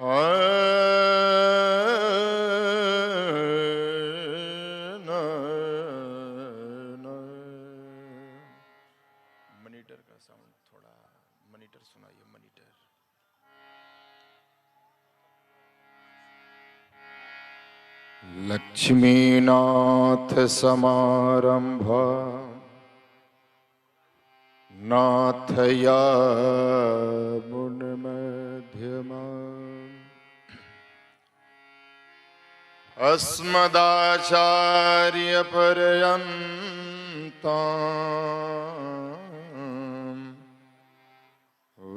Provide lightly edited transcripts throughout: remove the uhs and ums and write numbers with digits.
Monitor का sound थोड़ा, monitor सुनाइए, मॉनिटर। लक्ष्मीनाथ समारंभा नाथया मुनिमध्यमा अस्मदाचार्य पर्यन्तां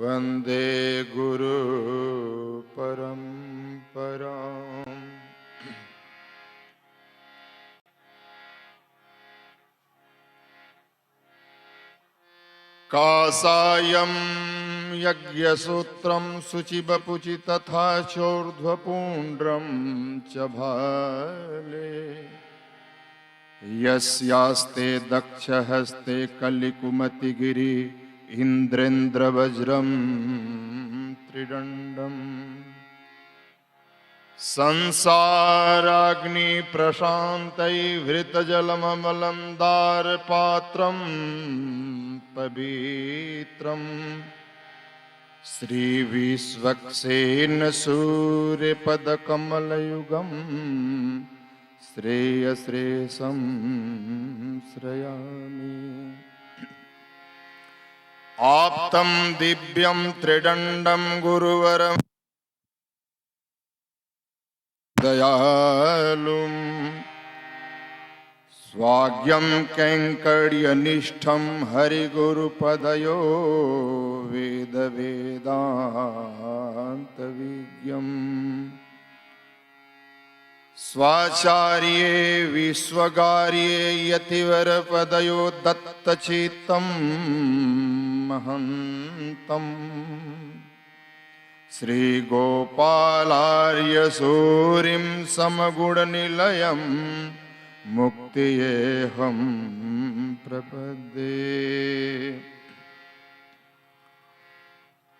वन्दे गुरु परम्पराम्। कासायं यज्ञसूत्रं शुचिवपुचि तथा चोर्ध्वपुण्ड्रं च भाले यस्यास्ते दक्षहस्ते कलिकुमतिगिरि इन्द्रेन्द्रवज्रं त्रिदण्डम् संसाराग्नि प्रशान्तैर्हृतजलममलं दारपात्रं पवित्रम् श्रीविश्वक्सेन सूर्यपदकमलयुगं श्रेयश्रेयसं श्रयामि। आप्तं दिव्यं त्रिदण्डं गुरुवरं दयालुं स्वाज्ञं कैङ्कर्यनिष्ठं हरिगुरुपदयो वेदवेदान्तविज्ञम् स्वाचार्ये विश्वगार्ये यतिवरपदयो दत्तचित्तं महन्तम् श्रीगोपालार्य सूरिं समगुणनिलयं मुक्तियेऽहं प्रपद्ये।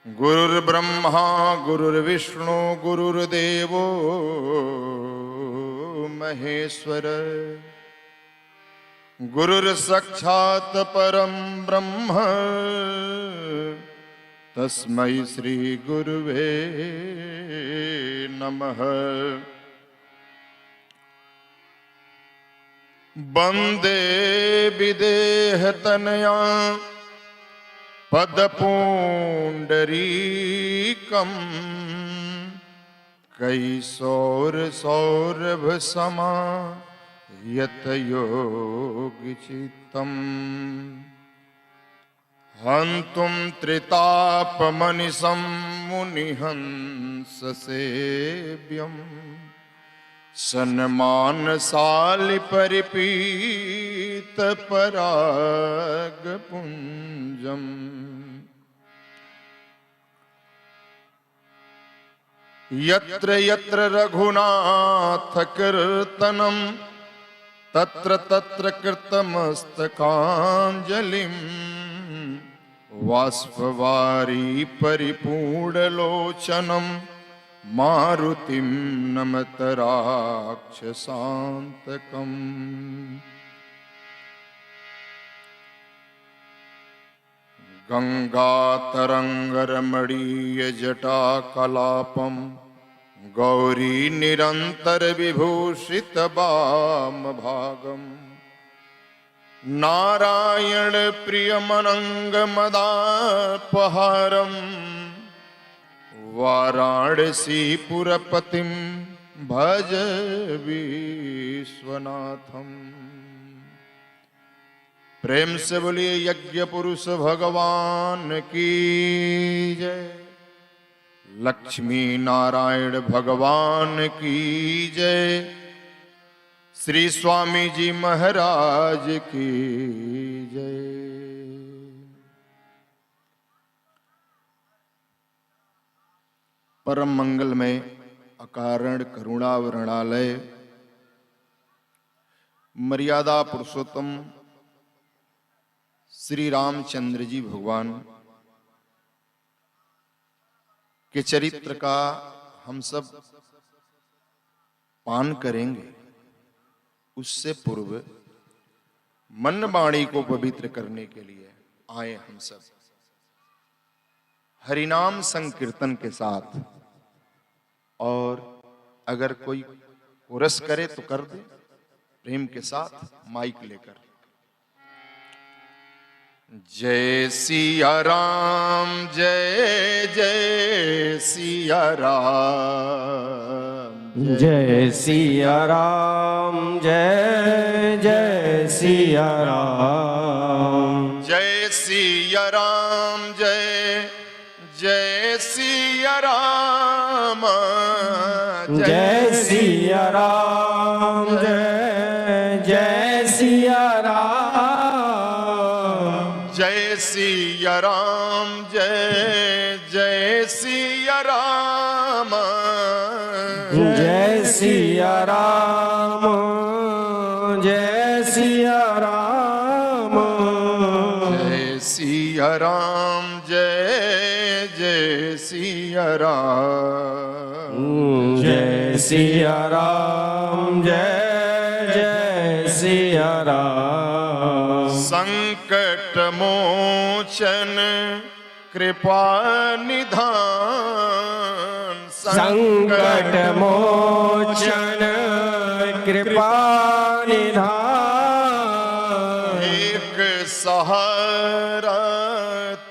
गुरुर्ब्रह्मा गुरुर्विष्णु गुरुर्देवो महेश्वर गुरुर्साक्षात् परं ब्रह्म तस्मै श्री गुरुवे नमः। वन्दे विदेहतनया पदपुण्डरीकम् कैशोरसौरभसमा यतयोगिचित्तम् हन्तुं त्रितापमनिशं मुनिहंससेव्यम् सन्मानशालि परिपीतपरागपुञ्जम् यत्र यत्र रघुनाथकीर्तनं तत्र तत्र कृतमस्तकाञ्जलिम् वाष्पवारी परिपूर्णलोचनं मारुतिं नमत राक्षसान्तकम्। गङ्गातरङ्गरमणीयजटाकलापं गौरी निरन्तरविभूषितवामभागम् नारायण प्रियमनङ्गमदापहारम् वाराणसीपुरपतिं भज विश्वनाथम्। प्रेम से बोलिए यज्ञ पुरुष भगवान की जय। लक्ष्मी नारायण भगवान की जय। श्री स्वामी जी महाराज की जय। परम मंगल में अकारण करुणावरणालय मर्यादा पुरुषोत्तम श्री रामचंद्र जी भगवान के चरित्र का हम सब पान करेंगे, उससे पूर्व मन वाणी को पवित्र करने के लिए आए हम सब हरिनाम संकीर्तन के साथ। और अगर कोई कोरस करे तो कर दे प्रेम के साथ माइक लेकर। जय सिया राम जय जय सिया राम जय सिया राम जय जय सिया राम जय सिया राम जय जय सिया राम जय सिया राम जय जय सिया राम जय सिया राम जय जय सिया राम जय सिया राम जय सिया राम जय सिया राम जय जय सिया राम जय सिया राम जय जय सिया राम संकट मोचन कृपा निधान संकट मोचन कृपा निधान एक सहारा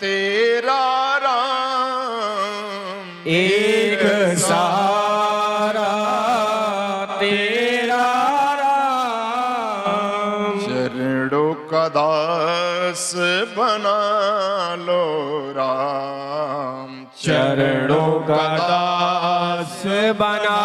तेरा राम एक सहारा तेरा राम चरणों का दास बना लो राम चरणों का दास बना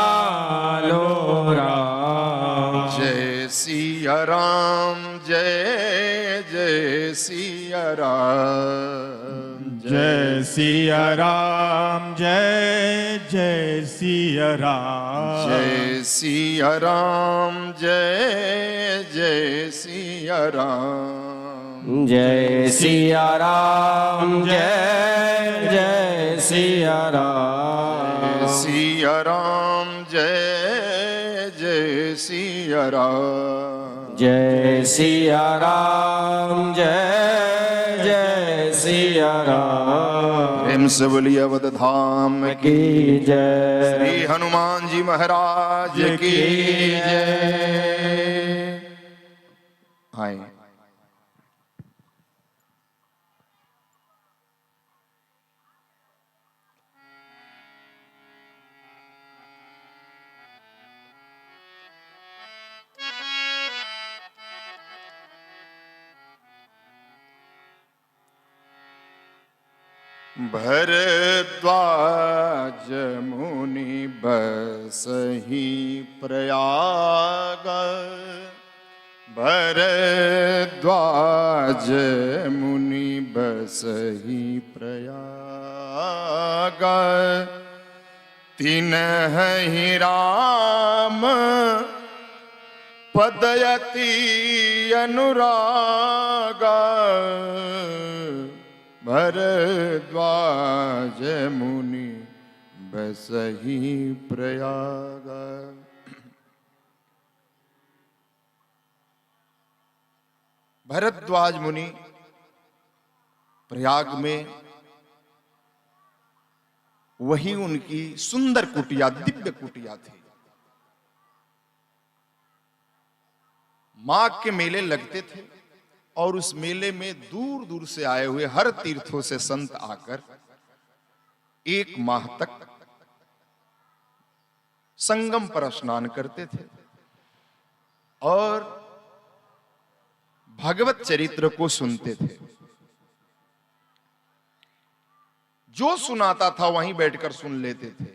लो राम जय सिया राम जय जय सिया राम जय सिया राम जय जय सिया राम जय सिया राम जय जय सिया राम जय सिया राम जय जय सिया राम सिया राम जय जय सिया राम जय सिया राम जय जय सिया राम प्रेम से बोलिए अवध धाम की की जय श्री हनुमान जी महाराज की जय। आए भरद्वाज मुनि बसहि प्रयाग भरद्वाज मुनि बसहि प्रयाग तिन्हि राम पदयति अनुराग भरद्वाज मुनि बसहि प्रयाग। भरद्वाज मुनि प्रयाग में वही उनकी सुंदर कुटिया दिव्य कुटिया थी। माघ के मेले लगते थे और उस मेले में दूर दूर से आए हुए हर तीर्थों से संत आकर एक माह तक संगम पर स्नान करते थे और भगवत चरित्र को सुनते थे। जो सुनाता था वहीं बैठकर सुन लेते थे।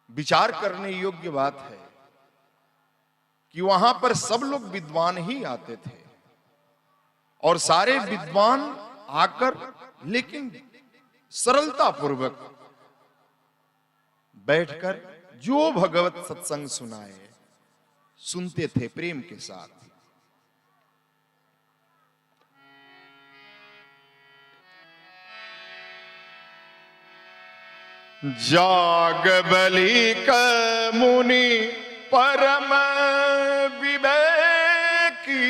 विचार करने योग्य बात है कि वहां पर सब लोग विद्वान ही आते थे और सारे विद्वान आकर लेकिन सरलता पूर्वक बैठकर जो भगवत सत्संग सुनाए सुनते थे प्रेम के साथ। जाग बलि क मुनि परम विवेकी,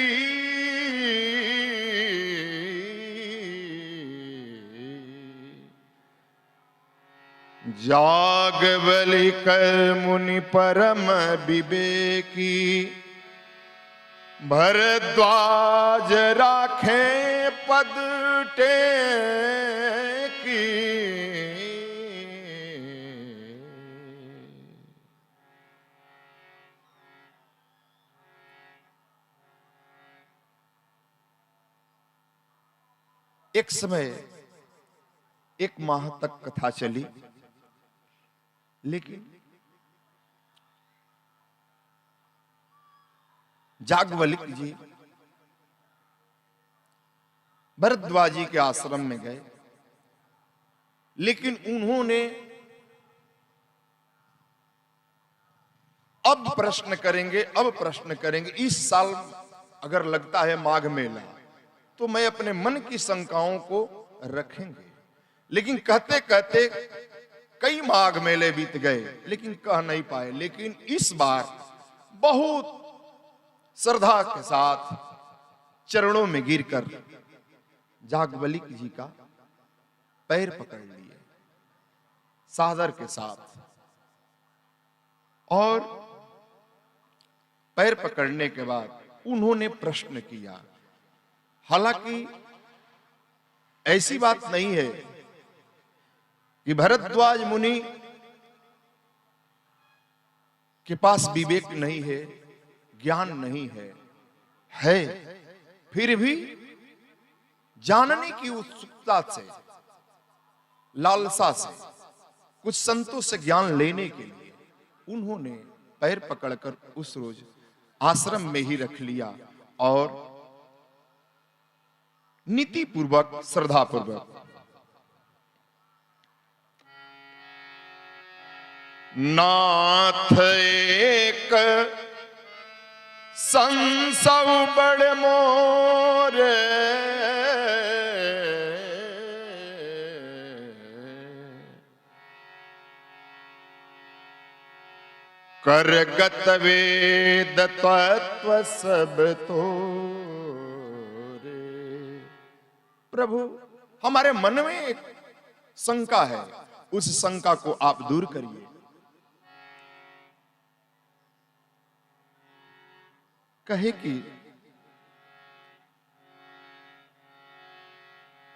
जाग बलि कर मुनि परम विवेकी, भरद्वाज राखे पद टेकी। एक समय एक माह तक कथा चली, लेकिन जागवल्क जी भरद्वाज जी के आश्रम में गए, लेकिन उन्होंने अब प्रश्न करेंगे, इस साल अगर लगता है माघ मेला तो मैं अपने मन की शंकाओं को रखेंगे। लेकिन कहते कहते कई माघ मेले बीत गए, लेकिन कह नहीं पाए। लेकिन इस बार बहुत श्रद्धा के साथ चरणों में गिरकर जागवल्क जी का पैर पकड़ लिए सादर के साथ, और पैर पकड़ने के बाद उन्होंने प्रश्न किया। हालांकि ऐसी बात नहीं है कि भरद्वाज मुनि के पास विवेक नहीं है, ज्ञान नहीं है, फिर भी जानने की उत्सुकता से, लालसा से, कुछ संतों से ज्ञान लेने के लिए उन्होंने पैर पकड़कर उस रोज आश्रम में ही रख लिया और नीति पूर्वक, श्रद्धा पूर्वक नाथ एक संसव बड़ मोरे, करगत वेद तत्व सब तो। प्रभु, हमारे मन में एक शंका है, उस शंका को आप दूर करिए। कहे कि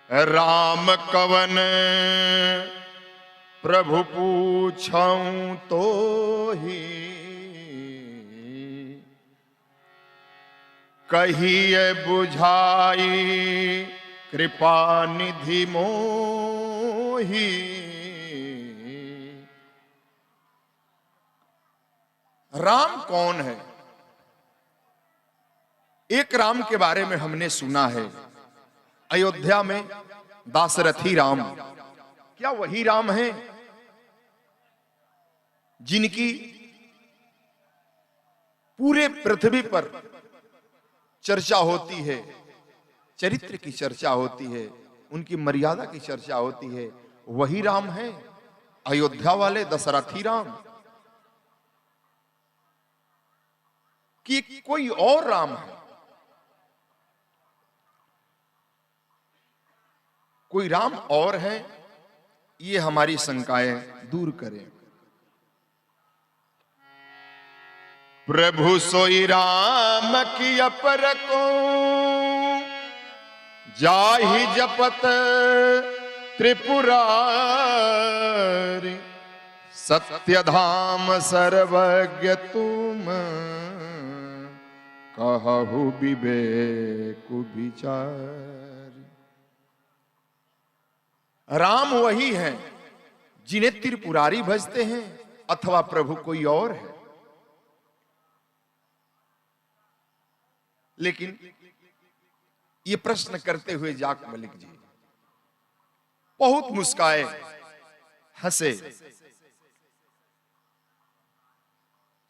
राम कवन प्रभु पूछऊं तो ही, कहिए बुझाई कृपा निधि मोही। राम कौन है? एक राम के बारे में हमने सुना है, अयोध्या में दाशरथी राम। क्या वही राम है जिनकी पूरे पृथ्वी पर चर्चा होती है, चरित्र की चर्चा होती है, उनकी मर्यादा की चर्चा होती है? वही राम है अयोध्या वाले दशरथी राम कि कोई और राम है? कोई राम और है? ये हमारी शंकाएं दूर करें। प्रभु सोई राम की अपर को जाहि जपत त्रिपुरारी, सत्य धाम सर्वज्ञ तुम कहु विवेक विचारी। राम वही है जिन्हें त्रिपुरारी भजते हैं, अथवा प्रभु कोई और है? लेकिन ये प्रश्न करते हुए जागवल्क जी बहुत मुस्काए, हंसे।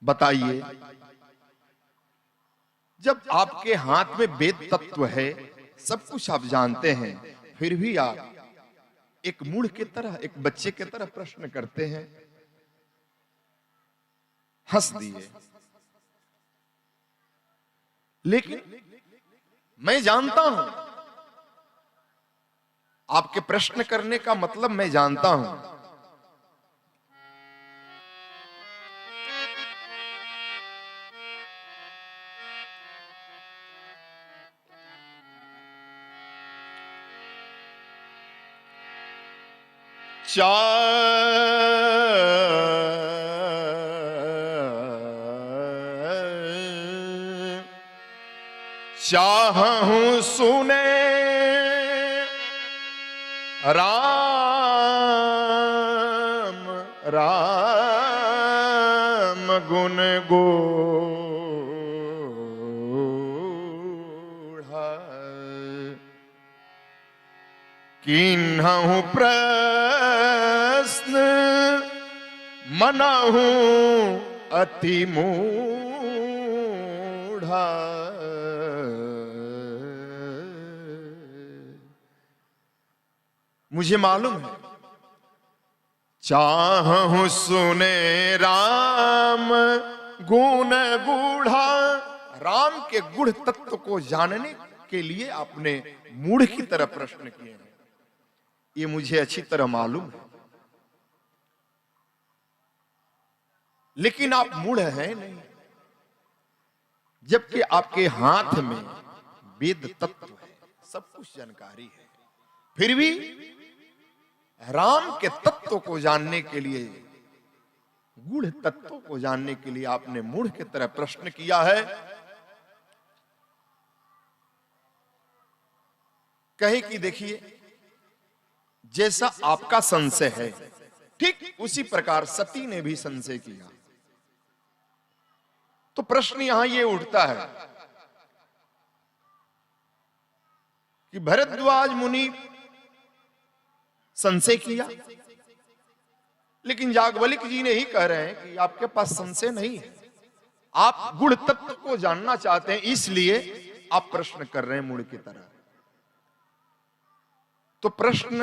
बताइए, जब आपके हाथ में वेद तत्व है, सब कुछ आप जानते हैं, फिर भी आप एक मूढ़ की तरह, एक बच्चे की तरह प्रश्न करते हैं। हंस दिए। लेकिन मैं जानता हूं, आपके प्रश्न करने का मतलब मैं जानता हूं। चाहूं सुने राम राम गुण गूढ़ा, कीन्हु प्रश्न मनहु अति मूढ़ा। मुझे मालूम है, चाहूं सुने राम गुण गूढ़ा। राम के गूढ़ तत्व को जानने के लिए आपने मूढ़ की तरह प्रश्न किए हैं, ये मुझे अच्छी तरह मालूम है। लेकिन आप मूढ़ हैं नहीं, जबकि आपके हाथ में वेद तत्व है, सब कुछ जानकारी है। फिर भी राम के तत्व को जानने के लिए, गूढ़ तत्वों को जानने के लिए आपने मूढ़ की तरह प्रश्न किया है। कहे कि देखिए, जैसा आपका संशय है ठीक उसी प्रकार सती ने भी संशय किया। तो प्रश्न यहां यह उठता है कि भरद्वाज मुनि संशय किया, लेकिन याज्ञवल्क्य जी ने ही कह रहे हैं कि आपके पास संशय नहीं है, आप गुण तत्व को जानना चाहते हैं, इसलिए आप प्रश्न कर रहे हैं मूढ़ की तरह। तो प्रश्न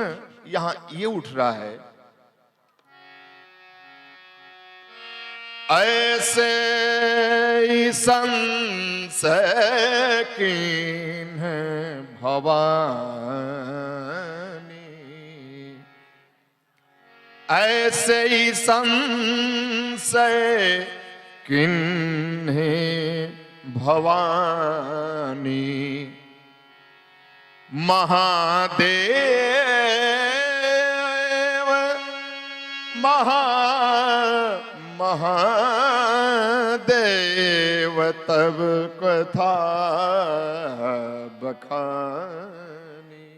यहां ये उठ रहा है, ऐसे ही संशय कीन्ह भवानी, ऐसे ही संशय किन्ह भवानी। महादेव महादेव तब कथा बखानी।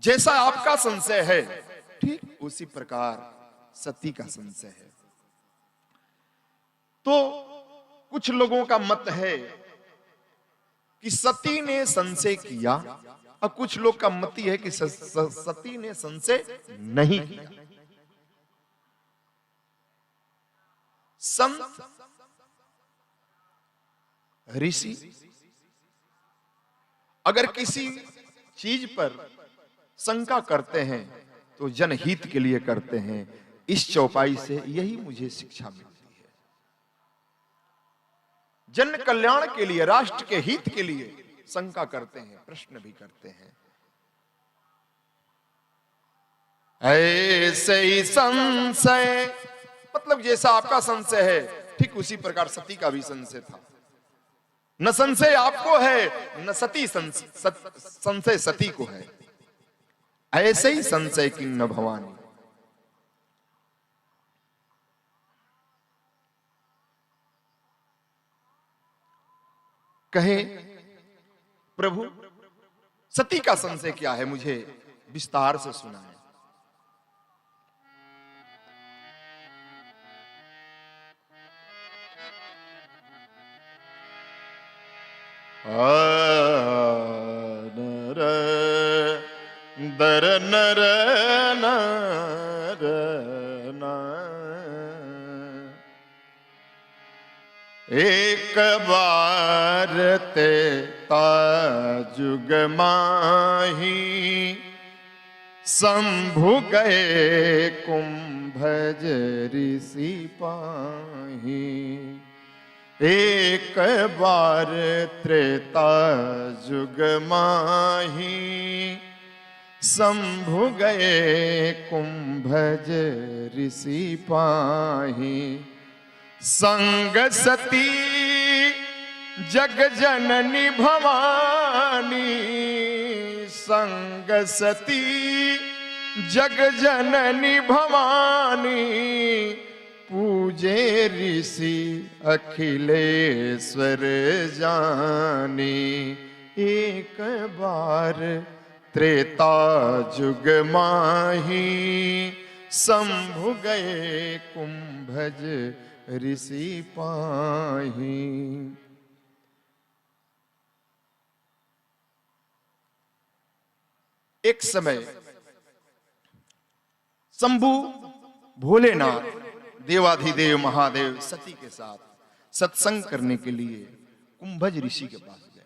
जैसा आपका संशय है ठीक उसी प्रकार सती का संशय है। तो कुछ लोगों का मत है कि सती ने संशय किया, और कुछ लोग का मत है कि सती ने संशय नहीं किया। संत ऋषि अगर किसी चीज पर शंका करते हैं तो जनहित के लिए करते हैं। इस चौपाई से यही मुझे शिक्षा मिलती है। जन कल्याण के लिए, राष्ट्र के हित के लिए शंका करते हैं, प्रश्न भी करते हैं। ऐसे ही संशय, मतलब जैसा आपका संशय है ठीक उसी प्रकार सती का भी संशय था। न संशय आपको है, न सती संशय सती को है। ऐसे ही संशय किन्ह भवानी। कहे प्रभु सती का संशय क्या है, मुझे विस्तार से सुनाएं। नर दर नर नर एक बार ते ताजुग माही शंभु गए कुंभज ऋषि पाही। एक बार त्रेता जुग माही, शंभु गए कुंभज ऋषि पाही। संग सती जग जननी भवानी, संग सती जग जननी भवानी। पूजे ऋषि अखिलेश्वर जानी। एक बार त्रेता जुग माही, शंभु गए कुंभज ऋषि पाही। एक समय शंभु भोलेनाथ देवाधिदेव महादेव सती के साथ सत्संग करने के लिए कुंभज ऋषि के पास गए।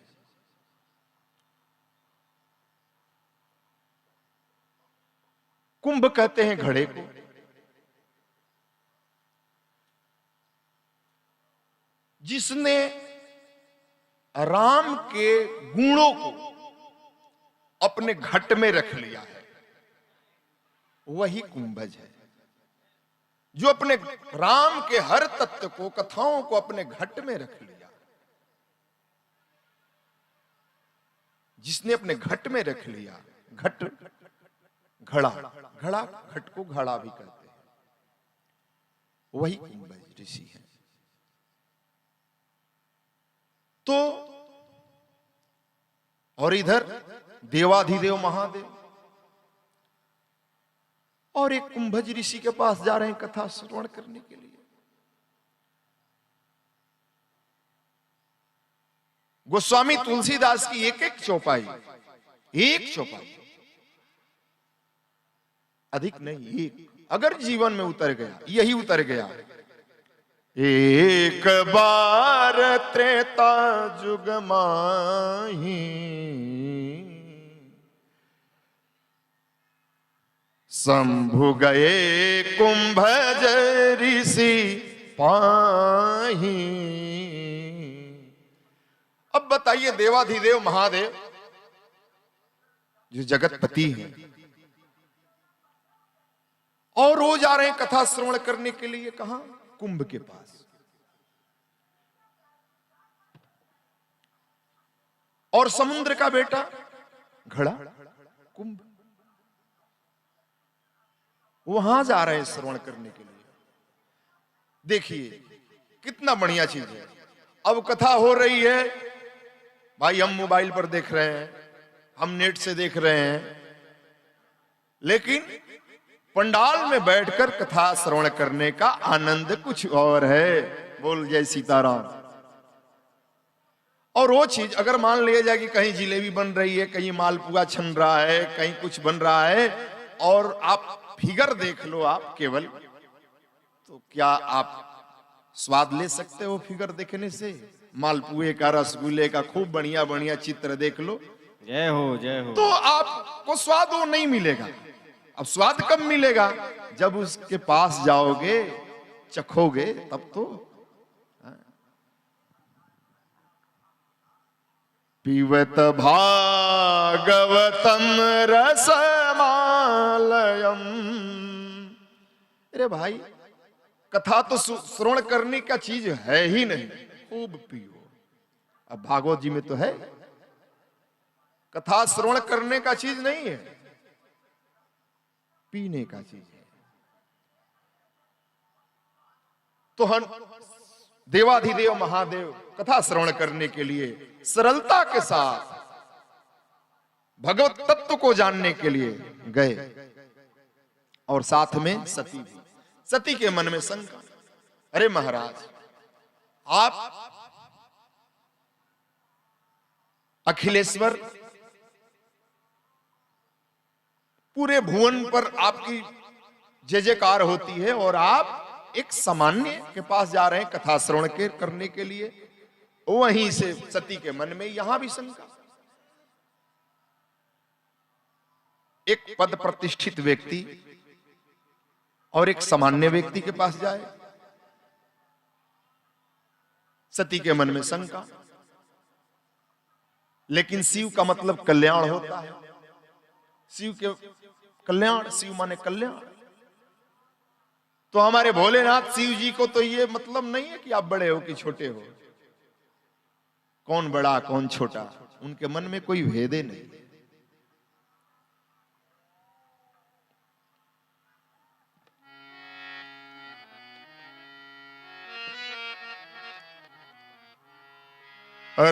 कुंभ कहते हैं घड़े को। जिसने राम के गुणों को अपने घट में रख लिया है, वही कुंभज है। जो अपने राम के हर तत्व को, कथाओं को अपने घट में रख लिया, जिसने अपने घट में रख लिया। घट घड़ा, घड़ा घट को घड़ा भी कहते हैं, वही कुंभज ऋषि है। तो और इधर देवाधिदेव महादेव और एक कुंभज ऋषि के पास जा रहे हैं कथा श्रवण करने के लिए। गोस्वामी तुलसीदास की एक एक चौपाई, अधिक नहीं, एक अगर जीवन में उतर गया, यही उतर गया। एक बार त्रेता जुग माही, शंभु गए कुंभज ऋषि पाही। अब बताइए, देवाधिदेव महादेव जो जगतपति हैं और रोज आ रहे हैं कथा श्रवण करने के लिए, कहां? कुंभ के पास। और समुद्र का बेटा घड़ा कुंभ, वहां जा रहे हैं श्रवण करने के लिए। देखिए कितना बढ़िया चीज है। अब कथा हो रही है, भाई हम मोबाइल पर देख रहे हैं, हम नेट से देख रहे हैं, लेकिन पंडाल में बैठकर कथा श्रवण करने का आनंद कुछ और है। बोल जय सीताराम। और वो चीज अगर मान लिया जाए कि कहीं जिलेबी बन रही है, कहीं मालपुआ छन रहा है, कहीं कुछ बन रहा है, और आप फिगर देख लो आप केवल, तो क्या आप स्वाद ले सकते हो फिगर देखने से? मालपुए का, रसगुल्ले का खूब बढ़िया बढ़िया चित्र देख लो, जय हो जय हो, तो आपको स्वाद वो नहीं मिलेगा। अब स्वाद कब मिलेगा? जब उसके पास जाओगे, चखोगे, तब तो। पीवत भागवतम रसमालयम। अरे भाई, कथा तो श्रवण करने का चीज है ही नहीं, खूब पियो। अब भागवत जी में तो है, कथा श्रवण करने का चीज नहीं है, पीने का चीज है। तो हम देवाधिदेव महादेव कथा श्रवण करने के लिए सरलता के साथ भगवत तत्व को जानने के लिए गए, और साथ में सती भी। सती के मन में शंका, अरे महाराज, आप अखिलेश्वर, पूरे भुवन पर आपकी जय जयकार होती है, और आप एक सामान्य के पास जा रहे हैं कथा श्रवण करने के लिए। वहीं से सती के मन में यहां भी शंका। एक पद प्रतिष्ठित व्यक्ति और एक सामान्य व्यक्ति के पास जाए। सती के मन में शंका, लेकिन शिव का मतलब कल्याण होता है। शिव के कल्याण, शिव माने कल्याण। तो हमारे भोलेनाथ शिव जी को तो ये मतलब नहीं है कि आप बड़े हो कि छोटे हो, कौन बड़ा कौन छोटा, उनके मन में कोई भेदे नहीं।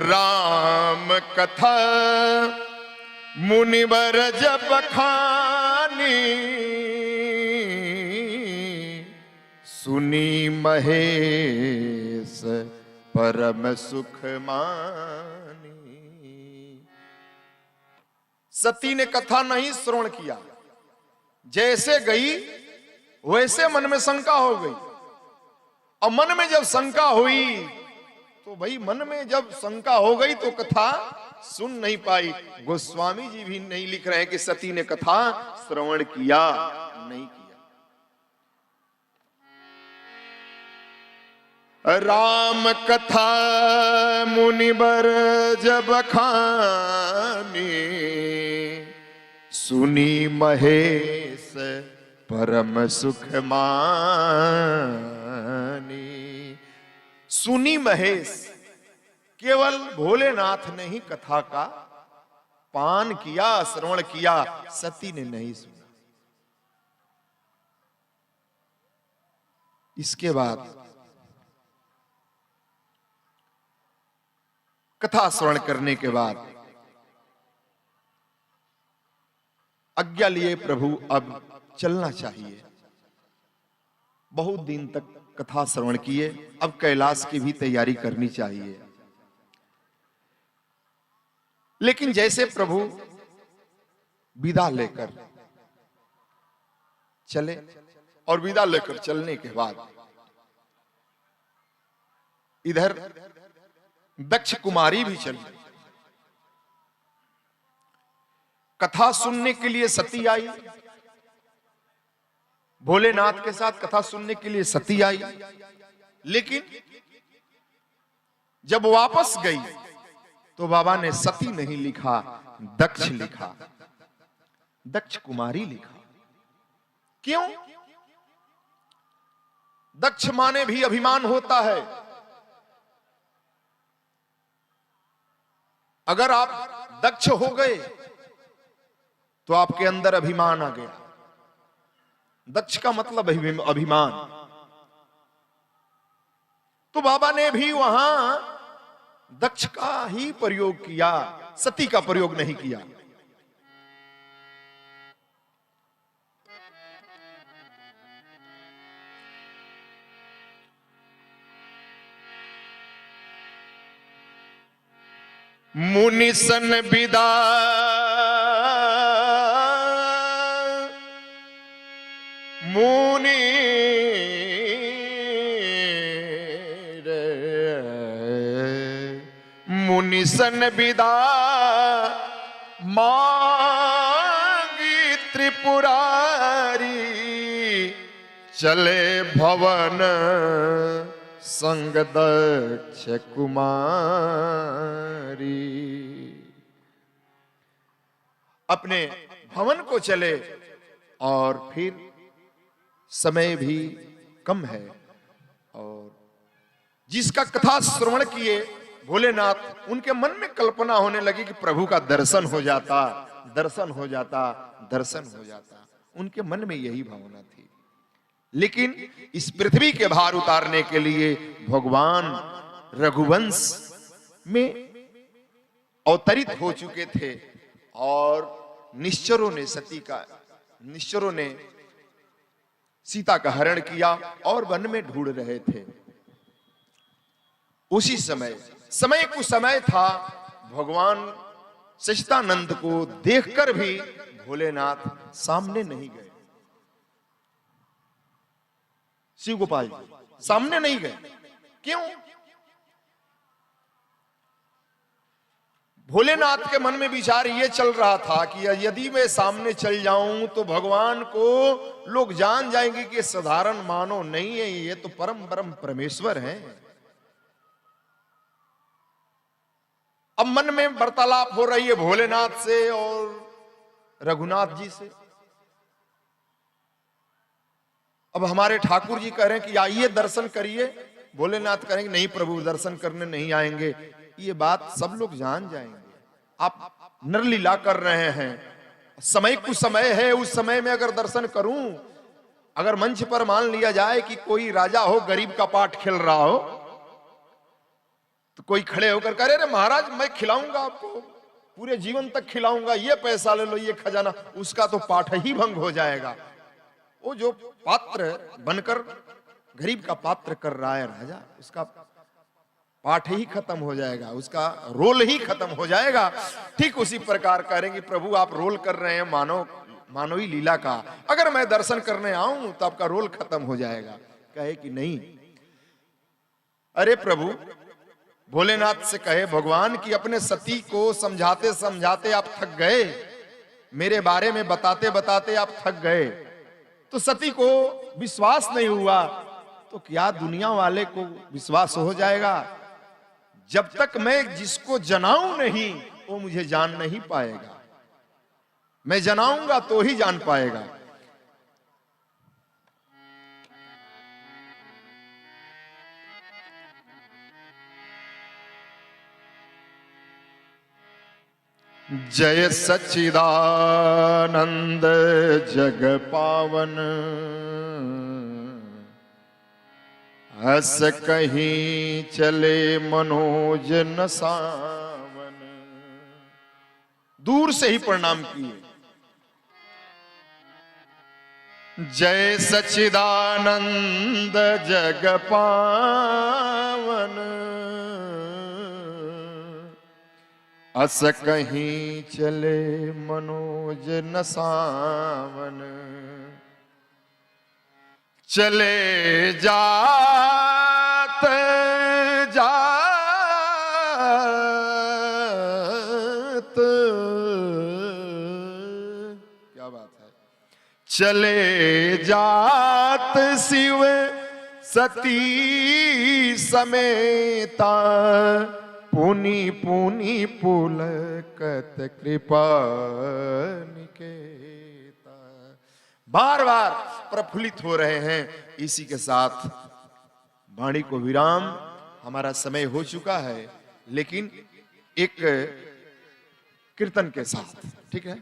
राम कथा मुनिवर जब खानी, सुनी महेश परम सुख मानी। सती ने कथा नहीं श्रवण किया, जैसे गई वैसे मन में शंका हो गई। और मन में जब शंका हुई तो भाई मन में जब शंका हो गई तो कथा सुन नहीं पाई। गोस्वामी जी भी नहीं लिख रहे हैं कि सती ने कथा श्रवण किया, नहीं किया। राम कथा मुनिवर जब खानी, सुनी महेश परम सुख मानी। सुनी महेश, केवल भोलेनाथ ने ही कथा का पान किया, श्रवण किया, सती ने नहीं सुना। इसके बाद कथा श्रवण करने के बाद आज्ञा लिए प्रभु अब चलना चाहिए। बहुत दिन तक कथा श्रवण किए, अब कैलाश की भी तैयारी करनी चाहिए। लेकिन जैसे प्रभु विदा लेकर चले, और विदा लेकर चलने के बाद इधर दक्ष कुमारी भी चली। कथा सुनने के लिए सती आई, भोलेनाथ के साथ कथा सुनने के लिए सती आई। लेकिन जब वापस गई तो बाबा ने सती नहीं लिखा, दक्ष लिखा, दक्ष कुमारी लिखा। क्यों? दक्ष माने भी अभिमान होता है। अगर आप दक्ष हो गए तो आपके अंदर अभिमान आ गया। दक्ष का मतलब अभिमान। तो बाबा ने भी वहां दक्ष का ही प्रयोग किया, सती का प्रयोग नहीं किया। मुनिसन विदा मुनि मुनिसन विदा मांगी त्रिपुरारी, चले भवन संग दक्ष कुमारी। अपने भवन को चले और फिर समय भी कम है, और जिसका कथा श्रवण किए भोलेनाथ, उनके मन में कल्पना होने लगी कि प्रभु का दर्शन हो जाता, दर्शन हो जाता, दर्शन हो जाता। उनके मन में यही भावना थी। लेकिन इस पृथ्वी के भार उतारने के लिए भगवान रघुवंश में अवतरित हो चुके थे, और निश्चरों ने सीता का हरण किया और वन में ढूंढ रहे थे। उसी समय कुसमय था। भगवान सच्चिदानंद को देखकर भी भोलेनाथ सामने नहीं गए। शिव गोपाल सामने नहीं गए। क्यों? भोलेनाथ के मन में विचार ये चल रहा था कि यदि मैं सामने चल जाऊं तो भगवान को लोग जान जाएंगे कि ये साधारण मानव नहीं है, ये तो परम परम परमेश्वर हैं। अब मन में वार्तालाप हो रही है भोलेनाथ से और रघुनाथ जी से। अब हमारे ठाकुर जी कह रहे हैं कि आइए दर्शन करिए। भोलेनाथ कहेंगे नहीं प्रभु, दर्शन करने नहीं आएंगे, ये बात सब लोग जान जाएंगे, आप नरलीला कर रहे हैं। समय कुछ समय है, उस समय में अगर दर्शन करूं, अगर मंच पर मान लिया जाए कि कोई राजा हो, गरीब का पाठ खेल रहा हो, तो कोई खड़े होकर कह रहे महाराज मैं खिलाऊंगा आपको, पूरे जीवन तक खिलाऊंगा, ये पैसा ले लो, ये खजाना, उसका तो पाठ ही भंग हो जाएगा। वो जो पात्र बनकर गरीब का पात्र कर रहा है राजा, उसका पाठ ही खत्म हो जाएगा, उसका रोल ही खत्म हो जाएगा। ठीक उसी प्रकार करेंगे प्रभु आप रोल कर रहे हैं मानवी लीला का, अगर मैं दर्शन करने आऊं तो आपका रोल खत्म हो जाएगा। कहे कि नहीं, अरे प्रभु, भोलेनाथ से कहे भगवान कि अपने सती को समझाते समझाते आप थक गए, मेरे बारे में बताते बताते आप थक गए, तो सती को विश्वास नहीं हुआ तो क्या दुनिया वाले को विश्वास हो जाएगा? जब तक मैं जिसको जनाऊं नहीं वो मुझे जान नहीं पाएगा, मैं जनाऊंगा तो ही जान पाएगा। जय सच्चिदानंद जग पावन, हस कहीं चले मनोज न सावन। दूर से ही प्रणाम किए। जय सच्चिदानंद जग पावन, हस कहीं चले मनोज न सावन। चले जात जात, क्या बात है, चले जात शिव सती समेता, पुनि पुनि पुलकत कृपा निकेता। बार बार प्रफुल्लित हो रहे हैं। इसी के साथ वाणी को विराम, हमारा समय हो चुका है, लेकिन एक कीर्तन के साथ, ठीक है।